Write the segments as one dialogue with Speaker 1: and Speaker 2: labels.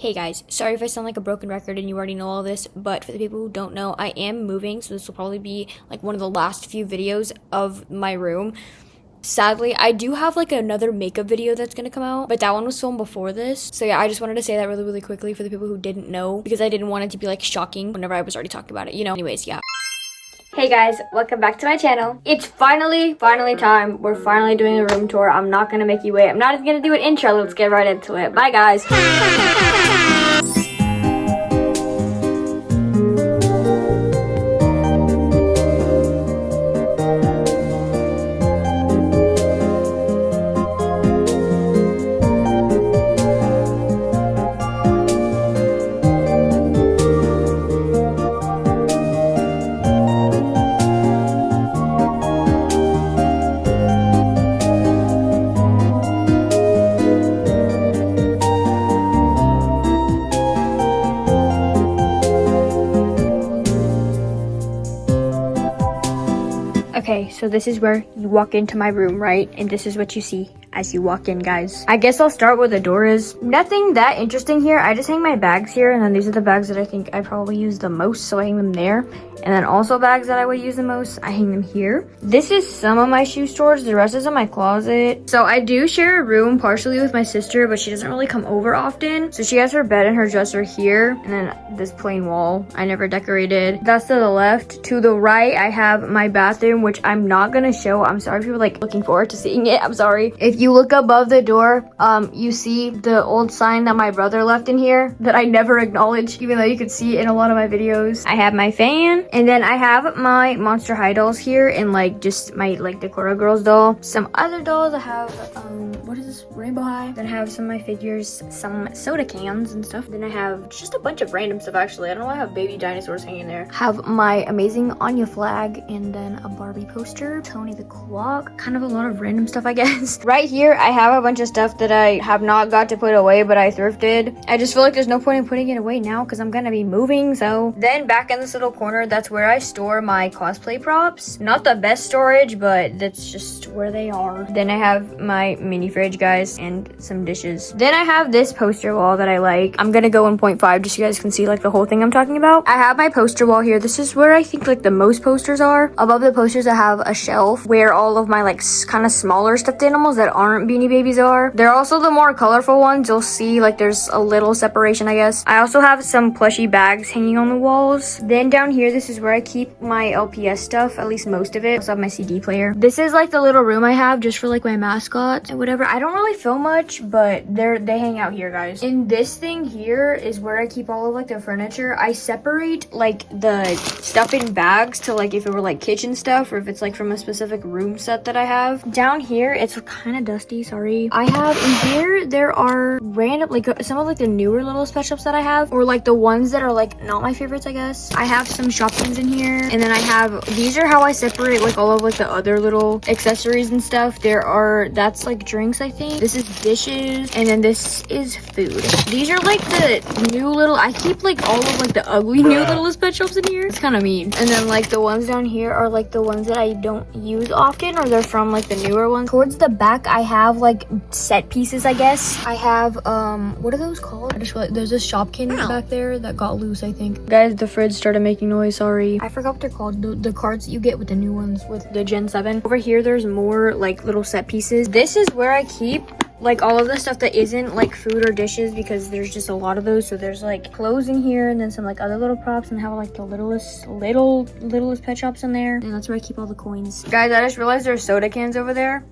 Speaker 1: Hey guys, sorry if I sound like a broken record and you already know all this, but for the people who don't know, I am moving, so this will probably be like one of the last few videos of my room. Sadly, I do have like another makeup video that's gonna come out, but that one was filmed before this. So yeah, I just wanted to say that really quickly for the people who didn't know, because I didn't want it to be like shocking whenever I was already talking about it, you know. Anyways, yeah. Hey guys, welcome back to my channel. It's finally time. We're finally doing a room tour. I'm not gonna make you wait. I'm not even gonna do an intro. Let's get right into it. Bye guys. Okay, so this is where you walk into my room, right? And this is what you see as you walk in, guys. I guess I'll start where the door is. Nothing that interesting here. I just hang my bags here, and then these are the bags that I think I probably use the most, so I hang them there. And then also bags that I would use the most, I hang them here. This is some of my shoe storage. The rest is in my closet. So I do share a room partially with my sister, but she doesn't really come over often. So she has her bed and her dresser here, and then this plain wall I never decorated. That's to the left. To the right, I have my bathroom, which I'm not gonna show. I'm sorry if you're like looking forward to seeing it. I'm sorry. If you look above the door, you see the old sign that my brother left in here that I never acknowledged, even though you could see it in a lot of my videos. I have my fan, and then I have my Monster High dolls here, and like just my like Decora Girls doll. Some other dolls I have, what is this? Rainbow High. Then I have some of my figures, some soda cans and stuff. Then I have just a bunch of random stuff actually. I don't know why I have baby dinosaurs hanging there. Have my amazing Anya flag, and then a Barbie poster, Tony the clock, kind of a lot of random stuff I guess. Right here I have a bunch of stuff that I have not got to put away, but I thrifted. I just feel like there's no point in putting it away now because I'm gonna be moving. So then back in this little corner, that's where I store my cosplay props. Not the best storage, but that's just where they are. Then I have my mini fridge, guys, and some dishes. Then I have this poster wall that I like. I'm gonna go 1.5 just so you guys can see like the whole thing I'm talking about. I have my poster wall here. This is where I think like the most posters are. Above the posters I have a shelf where all of my like kind of smaller stuffed animals that aren't Beanie Babies are. They're also the more colorful ones. You'll see like there's a little separation, I guess. I also have some plushie bags hanging on the walls. Then down here, this is where I keep my LPS stuff, at least most of it. I also have my CD player. This is like the little room I have just for like my mascots and whatever. I don't really film much, but they hang out here, guys. And this thing here is where I keep all of like the furniture. I separate like the stuff in bags to like if it were like kitchen stuff or if it's like from a specific room set that I have. Down here, it's kind of dusty, sorry. I have in here, there are random like some of like the newer little pet shops that I have, or like the ones that are like not my favorites, I guess. I have some Shopkins in here, and then I have, these are how I separate like all of like the other little accessories and stuff. That's like drinks, I think. This is dishes, and then this is food. These are like the new little, I keep like all of like the ugly new littlest pet shops in here. It's kind of mean. And then like the ones down here are like the ones that I don't use often, or they're from like the newer ones. Towards the back I have like set pieces, I guess. I have what are those called? I just realized there's a Shopkin back there that got loose, I think. Guys, the fridge started making noise, sorry. I forgot what they're called. The cards that you get with the new ones with the Gen 7. Over here there's more like little set pieces. This is where I keep like all of the stuff that isn't like food or dishes, because there's just a lot of those. So there's like clothes in here, and then some like other little props, and have like the littlest pet shops in there, and that's where I keep all the coins. Guys, I just realized there's soda cans over there.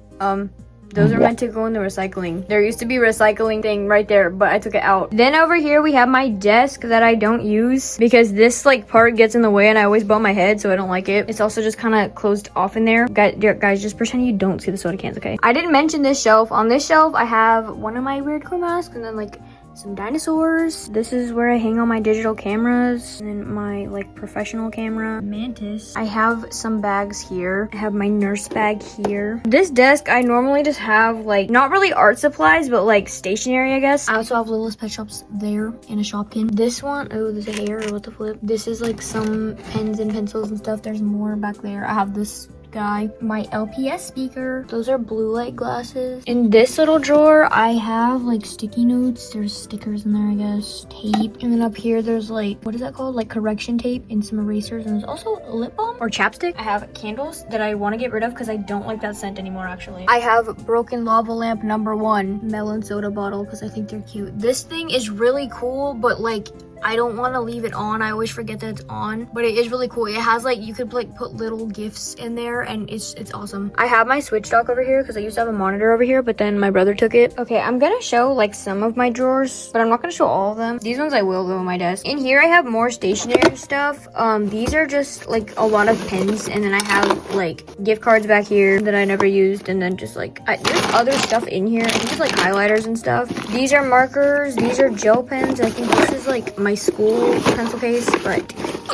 Speaker 1: Those are meant to go in the recycling. There used to be a recycling thing right there, but I took it out. Then over here we have my desk that I don't use because this like part gets in the way and I always bump my head, so I don't like it. It's also just kind of closed off in there. Guys, just pretend you don't see the soda cans, okay? I didn't mention this shelf. On this shelf I have one of my weird core masks, and then like some dinosaurs. This is where I hang all my digital cameras, and then my like professional camera, Mantis. I have some bags here. I have my nurse bag here. This desk I normally just have like not really art supplies, but like stationery, I guess. I also have Littlest Pet Shops there and a Shopkin. This one, oh, there's a hair, or what the flip. This is like some pens and pencils and stuff. There's more back there. I have this guy, my LPS speaker. Those are blue light glasses. In this little drawer, I have like sticky notes. There's stickers in there, I guess. Tape. And then up here, there's like, what is that called? Like correction tape and some erasers. And there's also a lip balm or chapstick. I have candles that I want to get rid of because I don't like that scent anymore, actually. I have broken lava lamp #1 melon soda bottle because I think they're cute. This thing is really cool, but like, I don't want to leave it on. I always forget that it's on, but it is really cool. It has like, you could like put little gifts in there and it's awesome. I have my Switch dock over here because I used to have a monitor over here, but then my brother took it. Okay, I'm gonna show like some of my drawers, but I'm not gonna show all of them. These ones I will go on my desk. In here I have more stationery stuff. These are just like a lot of pens, and then I have like gift cards back here that I never used, and then just like there's other stuff in here. I think it's like highlighters and stuff. These are markers. These are gel pens. I think this is like my school pencil case, but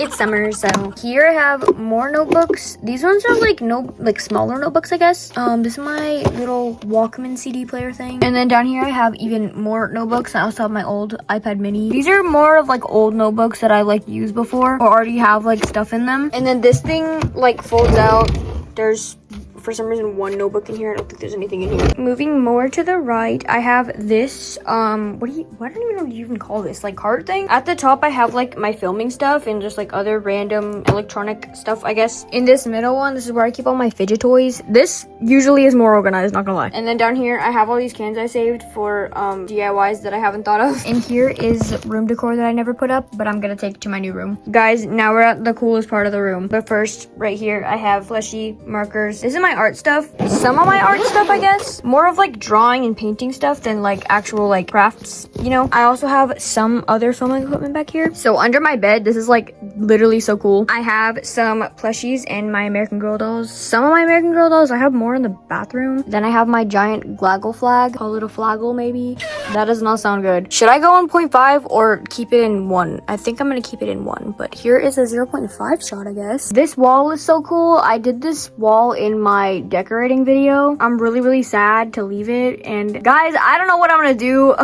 Speaker 1: it's summer, so here I have more notebooks. These ones are like smaller notebooks, I guess. This is my little Walkman CD player thing, and then down here I have even more notebooks. I also have my old iPad mini. These are more of like old notebooks that I like used before or already have like stuff in them. And then this thing like folds out. There's for some reason one notebook in here. I don't think there's anything in here. Moving more to the right, I have this I don't even know what you even call this, like card thing. At the top I have like my filming stuff and just like other random electronic stuff, I guess. In this middle one, this is where I keep all my fidget toys. This usually is more organized, not gonna lie. And then down here I have all these cans I saved for DIYs that I haven't thought of. And here is room decor that I never put up, but I'm gonna take to my new room. Guys, now we're at the coolest part of the room. But first, right here I have fleshy markers. This is my art stuff. Some of my art stuff, I guess. More of like drawing and painting stuff than like actual like crafts, you know. I also have some other filming equipment back here. So under my bed, this is like literally so cool. I have some plushies and my American Girl dolls. Some of my American Girl dolls, I have more in the bathroom. Then I have my giant Glaggle flag. Call it a flaggle maybe. That does not sound good. Should I go on 0.5 or keep it in 1? I think I'm gonna keep it in 1, but here is a 0.5 shot, I guess. This wall is so cool. I did this wall in my decorating video. I'm really sad to leave it, and guys, I don't know what I'm gonna do.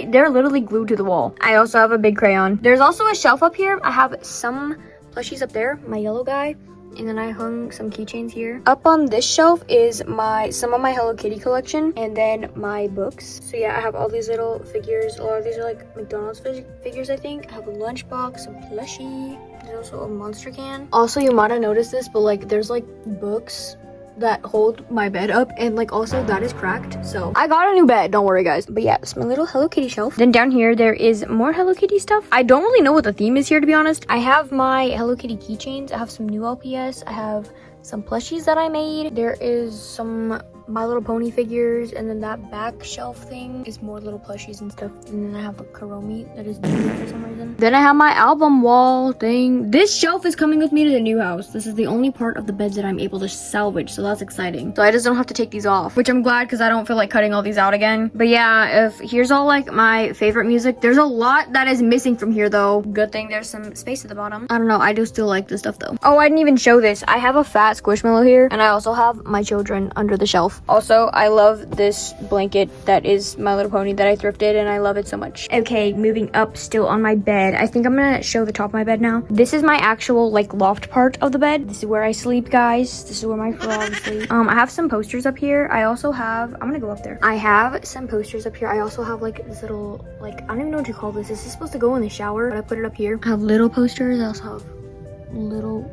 Speaker 1: They're literally glued to the wall. I also have a big crayon. There's also a shelf up here. I have some plushies up there, my yellow guy, and then I hung some keychains here. Up on this shelf is some of my Hello Kitty collection, and then my books. So yeah, I have all these little figures. A lot of these are like McDonald's figures, I think. I have a lunchbox, some plushie. There's also a monster can. Also, you might have noticed this, but like there's like books that hold my bed up, and like also that is cracked, so I got a new bed, don't worry guys. But yeah, it's my little Hello Kitty shelf. Then down here there is more Hello Kitty stuff. I don't really know what the theme is here, to be honest. I have my Hello Kitty keychains. I have some new LPS. I have some plushies that I made. There is some My Little Pony figures, and then that back shelf thing is more little plushies and stuff. And then I have a Karomi that is different for some reason. Then I have my album wall thing. This shelf is coming with me to the new house. This is the only part of the beds that I'm able to salvage, so that's exciting. So I just don't have to take these off, which I'm glad because I don't feel like cutting all these out again. But yeah, here's all like my favorite music. There's a lot that is missing from here though. Good thing there's some space at the bottom. I don't know, I do still like this stuff though. Oh, I didn't even show this. I have a fat Squishmallow here, and I also have my children under the shelf. Also, I love this blanket that is My Little Pony that I thrifted, and I love it so much. Okay, moving up, still on my bed. I think I'm gonna show the top of my bed now. This is my actual like loft part of the bed. This is where I sleep, guys. This is where my frogs sleep. I have some posters up here. I also have, I'm gonna go up there. I have some posters up here. I also have like this little, like, I don't even know what you call this. This is supposed to go in the shower, but I put it up here. I have little posters. I also have little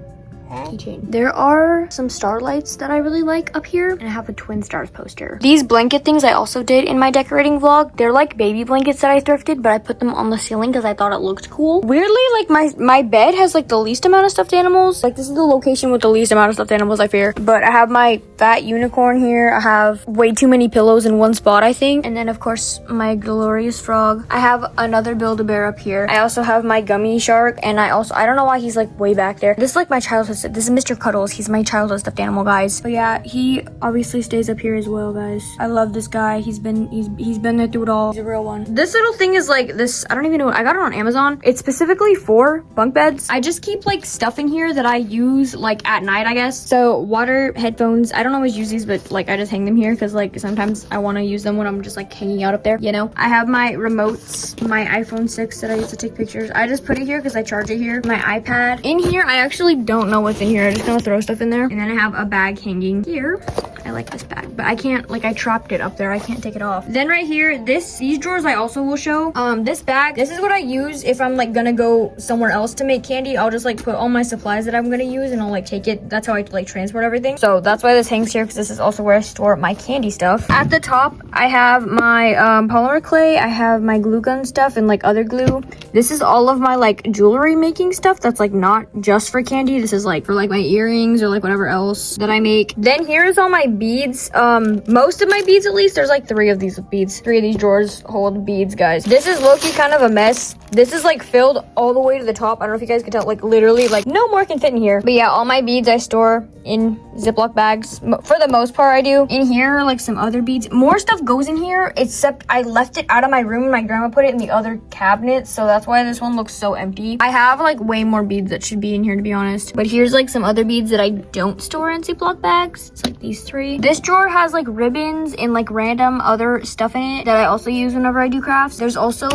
Speaker 1: keychain. There are some starlights that I really like up here, and I have a Twin Stars poster. These blanket things I also did in my decorating vlog. They're like baby blankets that I thrifted, but I put them on the ceiling because I thought it looked cool. Weirdly, like my bed has like the least amount of stuffed animals. Like this is the location with the least amount of stuffed animals, I fear. But I have my fat unicorn here. I have way too many pillows in one spot, I think. And then of course my glorious frog. I have another Build-A-Bear up here. I also have my gummy shark, and I don't know why he's like way back there. This is like my childhood. This is Mr. Cuddles. He's my childhood stuffed animal, guys. But yeah, he obviously stays up here as well, guys. I love this guy. He's been there through it all. He's a real one. This little thing is like this. I don't even know. I got it on Amazon. It's specifically for bunk beds. I just keep like stuff in here that I use like at night, I guess. So water, headphones. I don't always use these, but like I just hang them here because like sometimes I want to use them when I'm just like hanging out up there, you know. I have my remotes, my iPhone 6 that I use to take pictures. I just put it here because I charge it here. My iPad. In here, I actually don't know what what's in here. I just gonna throw stuff in there. And then I have a bag hanging here. I like this bag, but I can't, like, I trapped it up there. I can't take it off. Then right here, these drawers I also will show. This bag, this is what I use if I'm like gonna go somewhere else to make candy. I'll just like put all my supplies that I'm gonna use and I'll like take it. That's how I like transport everything. So that's why this hangs here, because this is also where I store my candy stuff. At the top, I have my polymer clay. I have my glue gun stuff and like other glue. This is all of my like jewelry making stuff that's like not just for candy. This is like for like my earrings or like whatever else that I make. Then here's all my beads. Most of my beads, at least, there's like 3 of these beads. 3 of these drawers hold beads, guys. This is low-key kind of a mess. This is like filled all the way to the top. I don't know if you guys can tell, like literally like no more can fit in here. But yeah, all my beads I store in Ziploc bags. For the most part, I do. In here, like some other beads. More stuff goes in here, except I left it out of my room and my grandma put it in the other cabinet. So that's why this one looks so empty. I have like way more beads that should be in here, to be honest. But here's like some other beads that I don't store in Ziploc bags. It's like these 3. This drawer has like ribbons and like random other stuff in it that I also use whenever I do crafts. There's also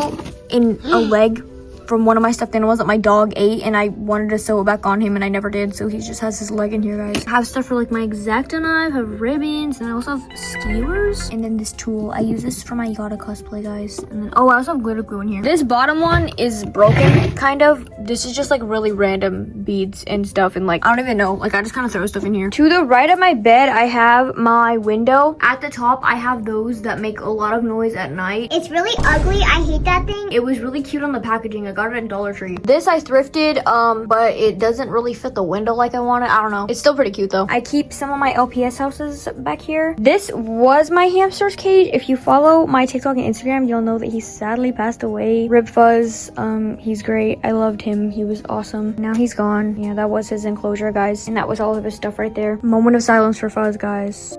Speaker 1: in a leg from one of my stuffed animals that my dog ate, and I wanted to sew it back on him and I never did, so he just has his leg in here, guys. I have stuff for like my X-Acto knife, I have ribbons, and I also have skewers. And then this tool, I use this for my Yada cosplay, guys. And then, oh, I also have glitter glue in here. This bottom one is broken, kind of. This is just like really random beads and stuff, and like, I don't even know, like I just kind of throw stuff in here. To the right of my bed, I have my window. At the top, I have those that make a lot of noise at night.
Speaker 2: It's really ugly. I hate that thing.
Speaker 1: It was really cute on the packaging. I got it at Dollar Tree. This I thrifted, but it doesn't really fit the window like I wanted. I don't know. It's still pretty cute though. I keep some of my LPS houses back here. This was my hamster's cage. If you follow my TikTok and Instagram, you'll know that he sadly passed away. Rib Fuzz, he's great. I loved him. He was awesome. Now he's gone. Yeah, that was his enclosure, guys. And that was all of his stuff right there. Moment of silence for Fuzz, guys.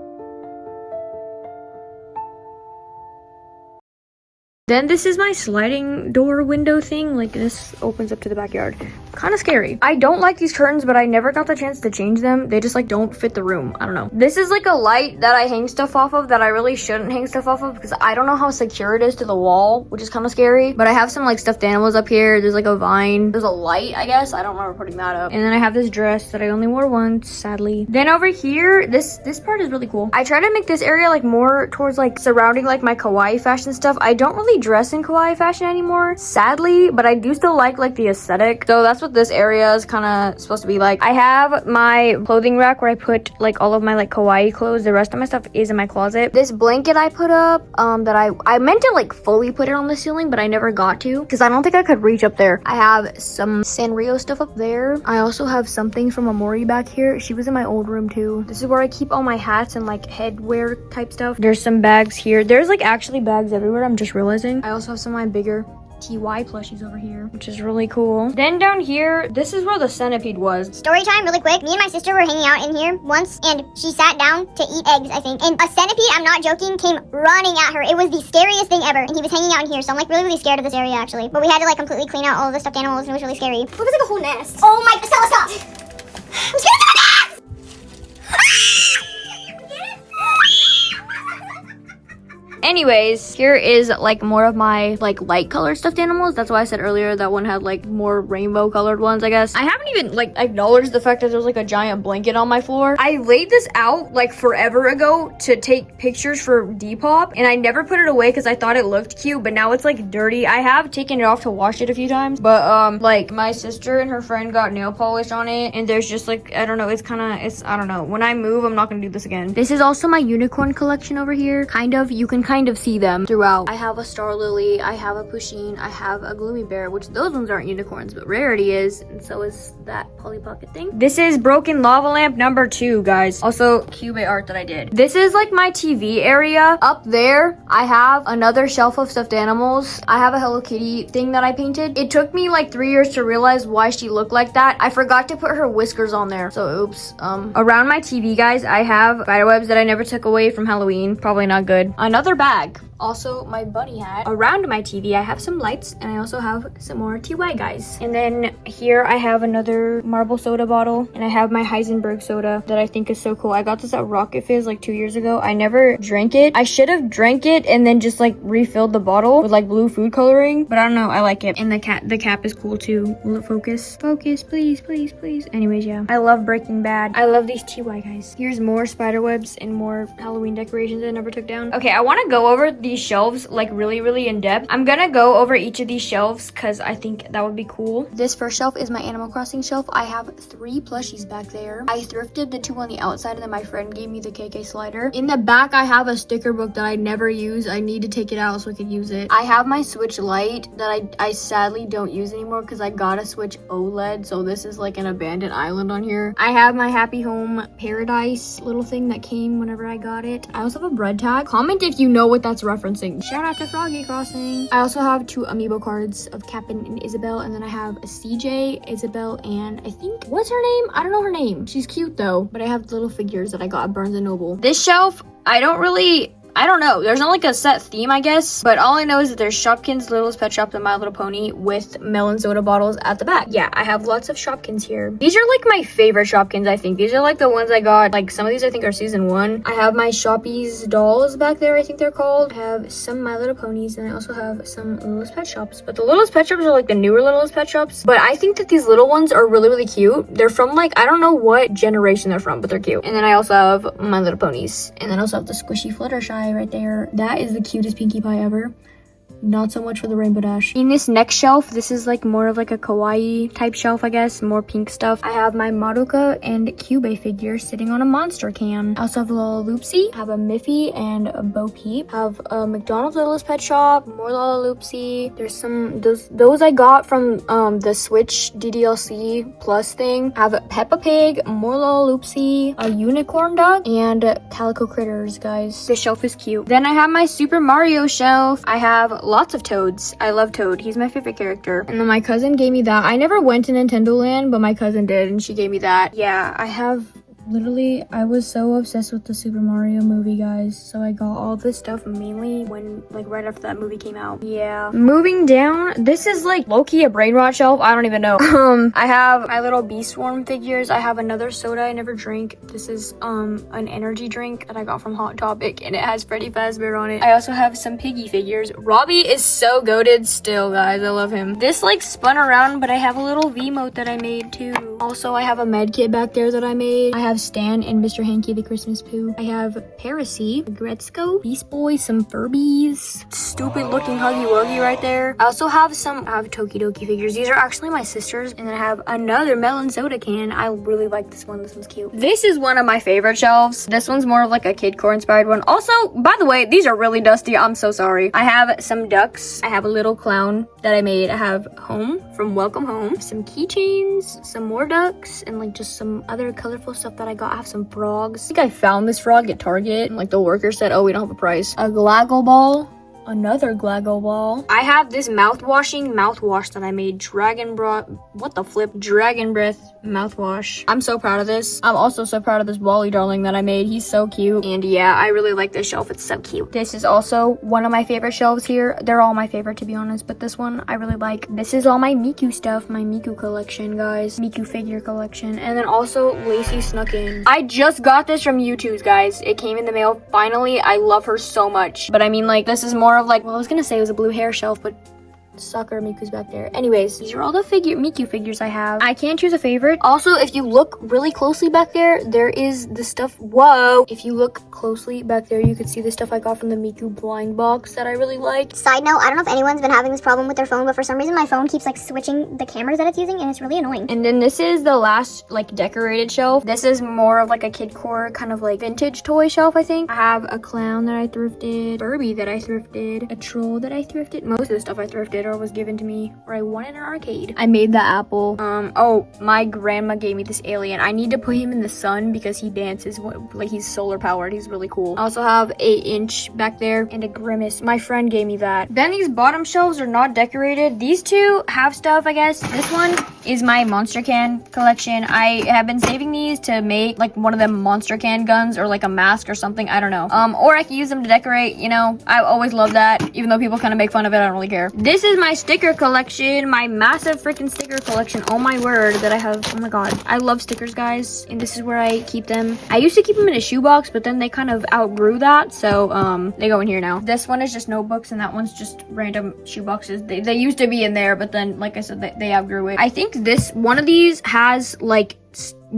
Speaker 1: Then this is my sliding door window thing. Like this opens up to the backyard. Kind of scary. I don't like these curtains, but I never got the chance to change them. They just like don't fit the room. I don't know. This is like a light that I hang stuff off of that I really shouldn't hang stuff off of because I don't know how secure it is to the wall, which is kind of scary. But I have some like stuffed animals up here. There's like a vine. There's a light, I guess. I don't remember putting that up. And then I have this dress that I only wore once, sadly. Then over here, this part is really cool. I try to make this area like more towards like surrounding like my kawaii fashion stuff. I don't really dress in kawaii fashion anymore, sadly, but I do still like the aesthetic. So that's what this area is kind of supposed to be like. I have my clothing rack where I put like all of my like kawaii clothes. The rest of my stuff is in my closet. This blanket I put up that I meant to like fully put it on the ceiling, but I never got to because I don't think I could reach up there. I have some Sanrio stuff up there. I also have something from Amori back here. She was in my old room too. This is where I keep all my hats and like headwear type stuff. There's some bags here. There's like actually bags everywhere. I'm just realizing. I also have some of my bigger TY plushies over here, which is really cool. Then down here, this is where the centipede was.
Speaker 2: Story time really quick. Me and my sister were hanging out in here once and she sat down to eat eggs, I think. And a centipede, I'm not joking, came running at her. It was the scariest thing ever. And he was hanging out in here. So I'm like really scared of this area actually. But we had to like completely clean out all of the stuffed animals and it was really scary. It was like a whole nest. Oh my, Stella, stop. I'm scared of the nest!
Speaker 1: Anyways, here is like more of my like light colored stuffed animals. That's why I said earlier that one had like more rainbow colored ones, I guess. I haven't even like acknowledged the fact that there's like a giant blanket on my floor. I laid this out like forever ago to take pictures for Depop and I never put it away because I thought it looked cute, but now it's like dirty. I have taken it off to wash it a few times, but like my sister and her friend got nail polish on it and there's just like, I don't know, I don't know. When I move, I'm not gonna do this again. This is also my unicorn collection over here. You can kind of see them throughout. I have a star lily, I have a pusheen, I have a gloomy bear, which those ones aren't unicorns, but Rarity is, and so is that Polly Pocket thing. This is broken lava lamp number 2, guys. Also, cube art that I did. This is like my TV area. Up there, I have another shelf of stuffed animals. I have a Hello Kitty thing that I painted. It took me like 3 years to realize why she looked like that. I forgot to put her whiskers on there, so oops. Around my TV, guys, I have spiderwebs that I never took away from Halloween. Probably not good. Another bag. Also, my bunny hat. Around my TV, I have some lights, and I also have some more TY guys. And then here I have another marble soda bottle, and I have my Heisenberg soda that I think is so cool. I got this at Rocket Fizz like 2 years ago. I never drank it. I should have drank it and then just like refilled the bottle with like blue food coloring, but I don't know. I like it. And the cap is cool too. Will it focus? Focus, please, please, please. Anyways, yeah. I love Breaking Bad. I love these TY guys. Here's more spider webs and more Halloween decorations I never took down. Okay, I want to go over these shelves like really in depth. I'm gonna go over each of these shelves because I think that would be cool. This first shelf is my Animal Crossing shelf. I have 3 plushies back there. I thrifted the 2 on the outside, and then my friend gave me the KK slider. In the back, I have a sticker book that I never use. I need to take it out so I can use it. I have my Switch Lite that I sadly don't use anymore because I got a Switch OLED, so this is like an abandoned island on here. I have my Happy Home Paradise little thing that came whenever I got it. I also have a bread tag. Comment if you know what that's referencing. Shout out to Froggy Crossing. I also have 2 amiibo cards of Captain and Isabel, and then I have a CJ, Isabel, and I think, what's her name? I don't know her name. She's cute though, but I have little figures that I got at Barnes & Noble. This shelf, I don't know. There's not like a set theme, I guess, but all I know is that there's Shopkins, Littlest Pet Shop, and My Little Pony with melon soda bottles at the back. Yeah, I have lots of Shopkins here. These are like my favorite Shopkins, I think. These are like the ones I got. Like some of these I think are season 1. I have my Shoppies dolls back there, I think they're called. I have some My Little Ponies, and I also have some Littlest Pet Shops. But the Littlest Pet Shops are like the newer Littlest Pet Shops. But I think that these little ones are really cute. They're from like, I don't know what generation they're from, but they're cute. And then I also have My Little Ponies. And then I also have the squishy Fluttershy right there. That is the cutest Pinkie Pie ever. Not so much for the Rainbow Dash. In this next shelf, this is like more of like a kawaii type shelf, I guess. More pink stuff. I have my Madoka and Kyubey figure sitting on a monster can. I also have a Lalaloopsy. I have a Miffy and a Bo Peep. I have a McDonald's Littlest Pet Shop. More Lalaloopsy. There's some, those I got from the Switch DDLC Plus thing. I have a Peppa Pig, more Lalaloopsy, a Unicorn Duck, and Calico Critters, guys. This shelf is cute. Then I have my Super Mario shelf. I have lots of Toads. I love Toad. He's my favorite character. And then my cousin gave me that. I never went to Nintendo Land, but my cousin did, and she gave me that. Yeah, I have literally, I was so obsessed with the Super Mario movie, guys. So I got all this stuff mainly when, like, right after that movie came out. Yeah. Moving down, this is like low-key a brain rot shelf. I don't even know. I have my little Bee Swarm figures. I have another soda I never drank. This is an energy drink that I got from Hot Topic, and it has Freddy Fazbear on it. I also have some Piggy figures. Robbie is so goated still, guys. I love him. This like spun around, but I have a little V-mote that I made too. Also, I have a med kit back there that I made. I have Stan and Mr. Hanky the Christmas Pooh. I have Parasy, Gretzko, Beast Boy, some Furbies. Stupid looking Huggy Wuggy right there. I also have I have Tokidoki figures. These are actually my sister's. And then I have another melon soda can. I really like this one. This one's cute. This is one of my favorite shelves. This one's more of like a kidcore inspired one. Also, by the way, these are really dusty. I'm so sorry. I have some ducks. I have a little clown that I made. I have Home from Welcome Home. Some keychains, some more ducks, and like just some other colorful stuff that I got. I have some frogs. I think I found this frog at Target, and like the worker said, oh, we don't have a price. A Glaggle Ball. Another Glaggle Ball. I have this mouthwash that I made. Dragon Breath mouthwash. I'm so proud of this. I'm also so proud of this Wally darling that I made. He's so cute. And yeah, I really like this shelf. It's so cute. This is also one of my favorite shelves here. They're all my favorite, to be honest, but this one I really like. This is all my Miku stuff, my Miku collection, guys. Miku figure collection. And then also Lacey snuck in. I just got this from YouTube's, guys. It came in the mail. Finally, I love her so much. But I mean, like, this is more of like, well, I was gonna say it was a blue hair shelf, but Sucker Miku's back there. Anyways, these are all the Miku figures I have. I can't choose a favorite. Also, if you look really closely back there, there is the stuff. Whoa! If you look closely back there, you could see the stuff I got from the Miku blind box that I really like.
Speaker 2: Side note, I don't know if anyone's been having this problem with their phone, but for some reason my phone keeps like switching the cameras that it's using, and it's really annoying.
Speaker 1: And then this is the last like decorated shelf. This is more of like a kidcore kind of like vintage toy shelf, I think. I have a clown that I thrifted, Furby that I thrifted, a troll that I thrifted. Most of the stuff I thrifted or was given to me, or I won in an arcade. I made the apple. Oh, my grandma gave me this alien. I need to put him in the sun because he dances like he's solar powered. He's really cool. I also have 8-inch back there and a Grimace. My friend gave me that. Then these bottom shelves are not decorated. These two have stuff, I guess. This one is my monster can collection. I have been saving these to make like one of them monster can guns or like a mask or something. I don't know. Or I can use them to decorate, you know. I always love that. Even though people kind of make fun of it, I don't really care. This is my sticker collection, my massive freaking sticker collection. Oh my word that I have. Oh my god. I love stickers, guys. And this is where I keep them. I used to keep them in a shoebox, but then they kind of outgrew that. So they go in here now. This one is just notebooks and that one's just random shoeboxes. They used to be in there, but then like I said, they outgrew it. I think this one of these has like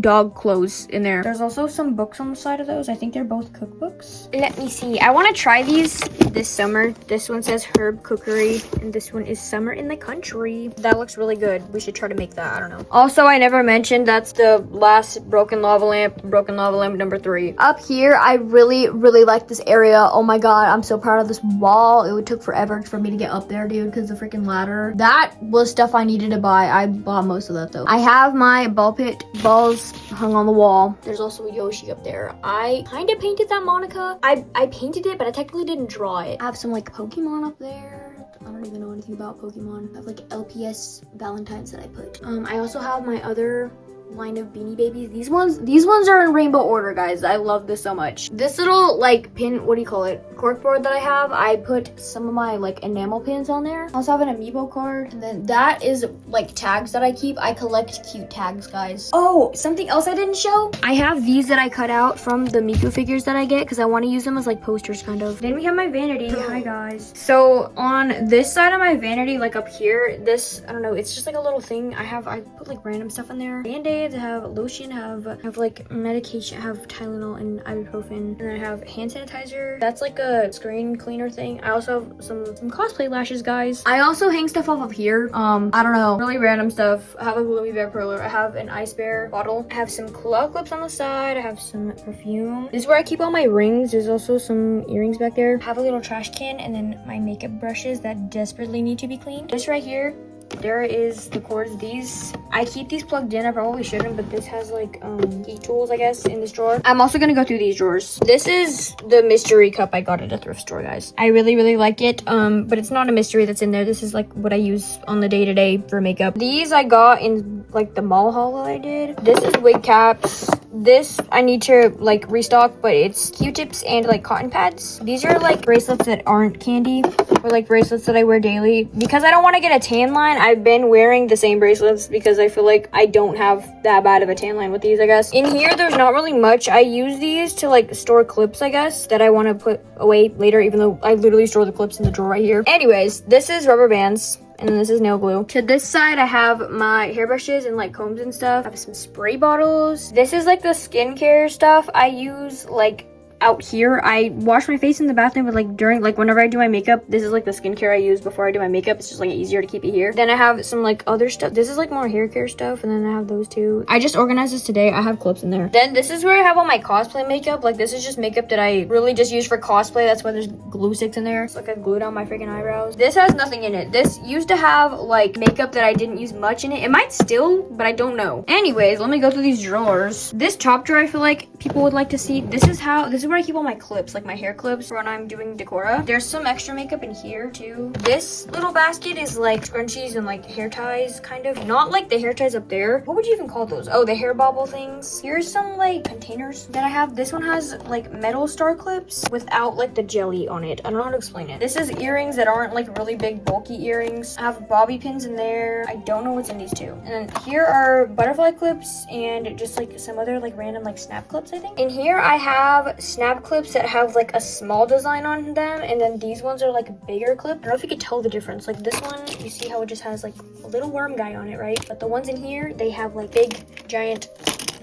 Speaker 1: dog clothes in there. There's also some books on the side of those. I think they're both cookbooks. Let me see. I want to try these this summer. This one says herb cookery and this one is summer in the country. That looks really good. We should try to make that. I don't know. Also, I never mentioned that's the last broken lava lamp number 3. Up here, I really like this area. Oh my god, I'm so proud of this wall. It would took forever for me to get up there, dude, because the freaking ladder. That was stuff I needed to buy. I bought most of that though. I have my ball pit balls hung on the wall. There's also a Yoshi up there. I kind of painted that Monica. I painted it, but I technically didn't draw it. I have some like Pokemon up there. I don't even know anything about Pokemon. I have like LPS Valentines that I put. I also have my other line of Beanie Babies. These ones are in rainbow order, guys. I love this so much. This little like pin, what do you call it, corkboard that I have, I put some of my like enamel pins on there. I also have an amiibo card, and then that is like tags that I keep. I collect cute tags, guys. Oh, something else I didn't show, I have these that I cut out from the Miku figures that I get because I want to use them as like posters kind of. Then we have my vanity. Hi guys. So on this side of my vanity, like up here, this, I don't know, it's just like a little thing I put like random stuff in there. Band-Aids, I have lotion, have like medication, I have Tylenol and ibuprofen, and then I have hand sanitizer. That's like a screen cleaner thing. I also have some cosplay lashes, guys. I also hang stuff off of here. I don't know, really random stuff. I have a Gloomy Bear Perler. I have an Ice Bear bottle. I have some claw clips on the side. I have some perfume. This is where I keep all my rings. There's also some earrings back there. I have a little trash can, and then my makeup brushes that desperately need to be cleaned. This right here, there is the cords. These, I keep these plugged in. I probably shouldn't, but this has like heat tools, I guess, in this drawer. I'm also gonna go through these drawers. This is the mystery cup I got at a thrift store, guys. I really like it, but it's not a mystery that's in there. This is like what I use on the day-to-day for makeup. These I got in like the mall haul that I did. This is wig caps. This I need to like restock, but it's Q-tips and like cotton pads. These are like bracelets that aren't candy, or like bracelets that I wear daily because I don't want to get a tan line. I've been wearing the same bracelets because I feel like I don't have that bad of a tan line with these, I guess. In here, there's not really much. I use these to like store clips, I guess, that I want to put away later, even though I literally store the clips in the drawer right here. Anyways, this is rubber bands. And then this is nail glue. To this side, I have my hairbrushes and like combs and stuff. I have some spray bottles. This is like the skincare stuff I use like out here. I wash my face in the bathroom, but like during, like whenever I do my makeup, this is like the skincare I use before I do my makeup. It's just like easier to keep it here. Then I have some like other stuff. This is like more hair care stuff, and then I have those two. I just organized this today. I have clips in there. Then this is where I have all my cosplay makeup. Like this is just makeup that I really just use for cosplay. That's why there's glue sticks in there. It's like I glued on my freaking eyebrows. This has nothing in it. This used to have like makeup that I didn't use much in it. It might still, but I don't know. Anyways, let me go through these drawers. This top drawer I feel like people would like to see. This is where I keep all my clips, like my hair clips when I'm doing decora. There's some extra makeup in here too. This little basket is like scrunchies and like hair ties, kind of. Not like the hair ties up there. What would you even call those? Oh, the hair bobble things. Here's some like containers that I have. This one has like metal star clips without like the jelly on it. I don't know how to explain it. This is earrings that aren't like really big bulky earrings. I have bobby pins in there. I don't know what's in these two. And then here are butterfly clips and just like some other like random like snap clips, I think. In here I have snap clips that have like a small design on them, and then these ones are like a bigger clip. I don't know if you could tell the difference. Like this one, you see how it just has like a little worm guy on it, right? But the ones in here, they have like big giant,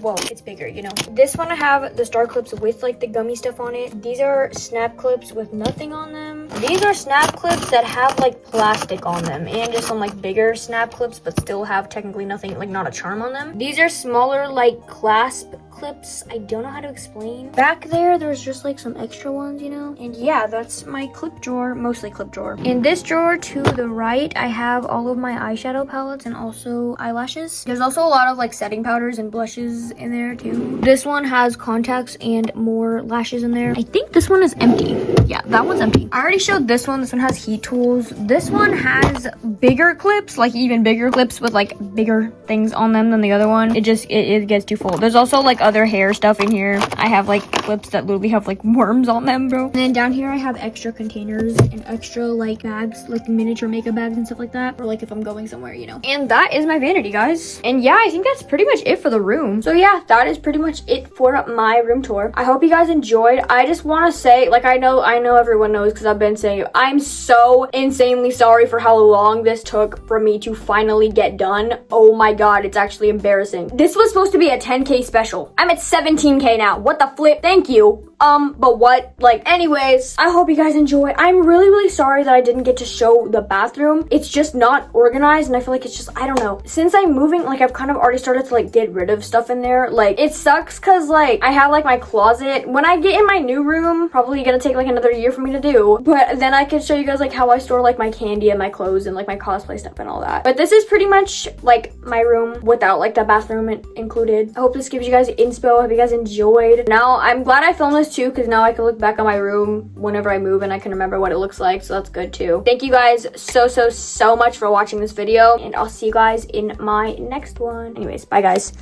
Speaker 1: whoa, it's bigger, you know. This one I have the star clips with like the gummy stuff on it. These are snap clips with nothing on them. These are snap clips that have like plastic on them, and just some like bigger snap clips but still have technically nothing, like not a charm on them. These are smaller like clasp clips. I don't know how to explain. Back there's just like some extra ones, you know. And yeah, that's my clip drawer, mostly clip drawer. In this drawer to the right, I have all of my eyeshadow palettes and also eyelashes. There's also a lot of like setting powders and blushes things in there too. This one has contacts and more lashes in there. I think this one is empty. Yeah, that one's empty. I already showed this one. This one has heat tools. This one has bigger clips, like even bigger clips with like bigger things on them than the other one. It gets too full. There's also like other hair stuff in here. I have like clips that literally have like worms on them, bro. And then down here I have extra containers and extra like bags, like miniature makeup bags and stuff like that, or like if I'm going somewhere, you know. And that is my vanity, guys. And yeah, I think that's pretty much it for the room. So yeah, that is pretty much it for my room tour. I hope you guys enjoyed. I just want to say, like, I know everyone knows because I've been saying it, I'm so insanely sorry for how long this took for me to finally get done. Oh my god, it's actually embarrassing. This was supposed to be a 10K special. I'm at 17K now. What the flip? Thank you. But what? Like, anyways, I hope you guys enjoy. I'm really sorry that I didn't get to show the bathroom. It's just not organized, and I feel like it's just, I don't know. Since I'm moving, like, I've kind of already started to, like, get rid of stuff in there. Like, it sucks because, like, I have, like, my closet. When I get in my new room, probably gonna take, like, another year for me to do. But then I can show you guys, like, how I store, like, my candy and my clothes and, like, my cosplay stuff and all that. But this is pretty much, like, my room without, like, the bathroom included. I hope this gives you guys inspo. I hope you guys enjoyed. Now, I'm glad I filmed this too, because now I can look back on my room whenever I move and I can remember what it looks like, so that's good too. Thank you guys so much for watching this video, and I'll see you guys in my next one. Anyways, bye guys.